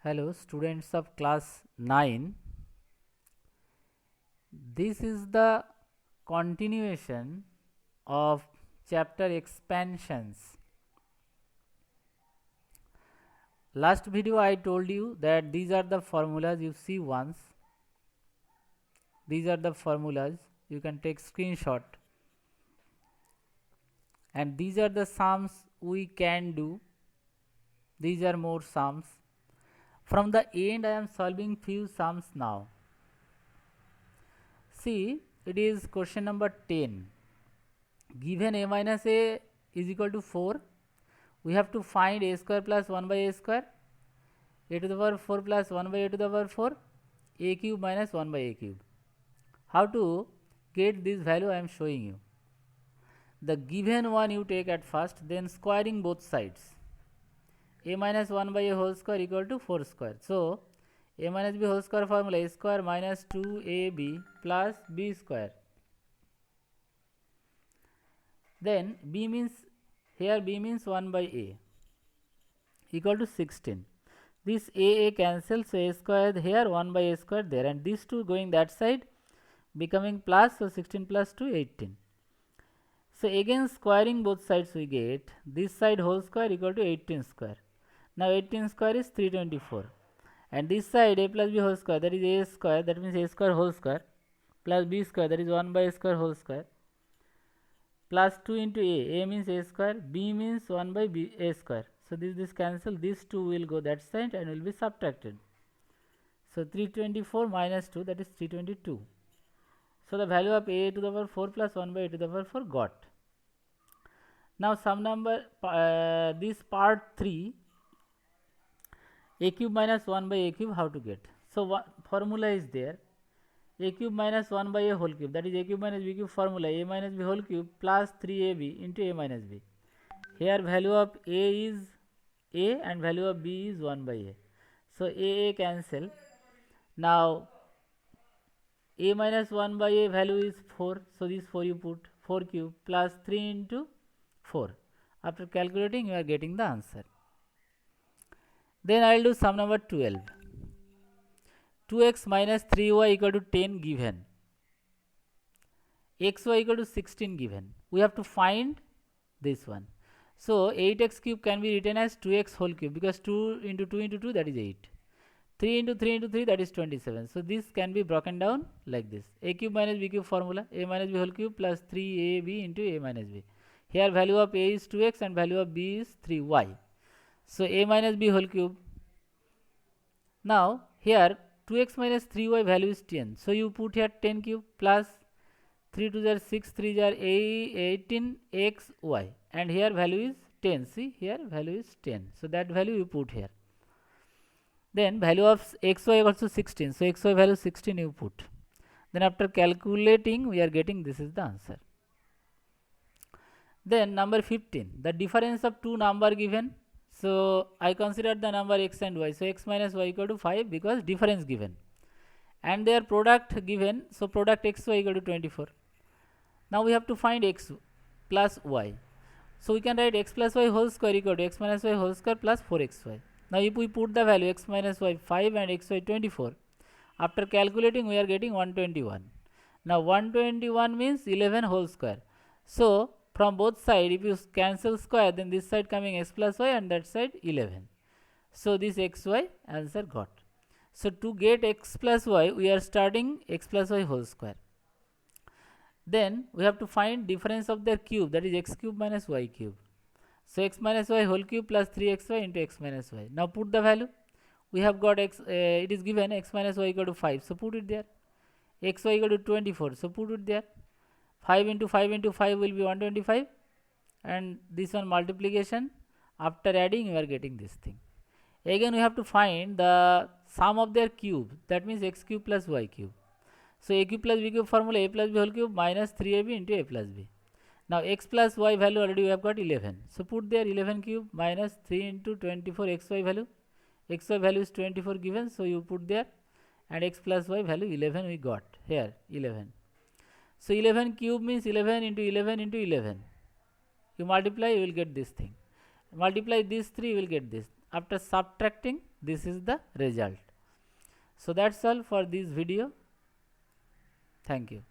Hello students of class 9. This is the continuation of chapter expansions. Last video I told you that these are the formulas you see once. These are the formulas, you can take screenshot, and these are the sums we can do. These are more sums. From the end I am solving few sums now. See, it is question number 10. Given a minus a is equal to 4, we have to find a square plus 1 by a square, a to the power 4 plus 1 by a to the power 4, a cube minus 1 by a cube. How to get this value I am showing you. The given one you take at first, then squaring both sides. A minus 1 by a whole square equal to 4 square. So, a minus b whole square formula, a square minus 2ab plus b square. Then b means, here b means 1 by a equal to 16. This a cancels, so a square here, 1 by a square there, and these two going that side becoming plus, so 16 plus 2 18. So again squaring both sides we get this side whole square equal to 18 square. Now 18 square is 324, and this side a plus b whole square, that is a square, that means a square whole square, plus b square, that is 1 by a square whole square, plus 2 into a means a square, b means 1 by b a square. So this cancel, these two will go that side and will be subtracted. So 324 minus 2, that is 322. So the value of a to the power 4 plus 1 by a to the power 4 got. Now sum number, this part 3, a cube minus 1 by a cube, how to get? So what formula is there? A cube minus 1 by a whole cube, that is a cube minus b cube formula, a minus b whole cube plus 3ab into a minus b. Here value of a is a and value of b is 1 by a. So a cancel. Now a minus 1 by a value is 4. So this 4 you put, 4 cube plus 3 into 4. After calculating you are getting the answer. Then I will do sum number 12. 2x minus 3y equal to 10 given. xy equal to 16 given. We have to find this one. So 8x cube can be written as 2x whole cube, because 2 into 2 into 2, that is 8. 3 into 3 into 3, that is 27. So this can be broken down like this. A cube minus b cube formula, a minus b whole cube plus 3ab into a minus b. Here value of a is 2x and value of b is 3y. So a minus b whole cube. Now here 2x minus 3y value is 10. So you put here 10 cube plus 3 to the 6, 3 are 18xy, and here value is 10. See, here value is 10. So that value you put here. Then value of xy also 16. So xy value 16 you put. Then after calculating we are getting this is the answer. Then number 15, the difference of two number given. So I consider the number x and y. So x minus y equal to 5 because difference given, and their product given. So product xy equal to 24. Now we have to find x plus y. So we can write x plus y whole square equal to x minus y whole square plus 4xy. Now if we put the value x minus y 5 and xy 24, after calculating we are getting 121. Now 121 means 11 whole square. So from both sides if you cancel square, then this side coming x plus y and that side 11. So this xy answer got. So to get x plus y we are starting x plus y whole square. Then we have to find difference of their cube, that is x cube minus y cube. So x minus y whole cube plus 3xy into x minus y. Now put the value. We have got x, it is given x minus y equal to 5. So put it there. xy equal to 24. So put it there. 5 into 5 into 5 will be 125. And this one multiplication. After adding you are getting this thing. Again we have to find the sum of their cube. That means x cube plus y cube. So a cube plus b cube formula, a plus b whole cube minus 3ab into a plus b. Now x plus y value already we have got 11. So put there 11 cube minus 3 into 24 xy value. Xy value is 24 given, so you put there, and x plus y value 11 we got here 11. So 11 cube means 11 into 11 into 11. You multiply, you will get this thing. Multiply these three, you will get this. After subtracting, this is the result. So that's all for this video. Thank you.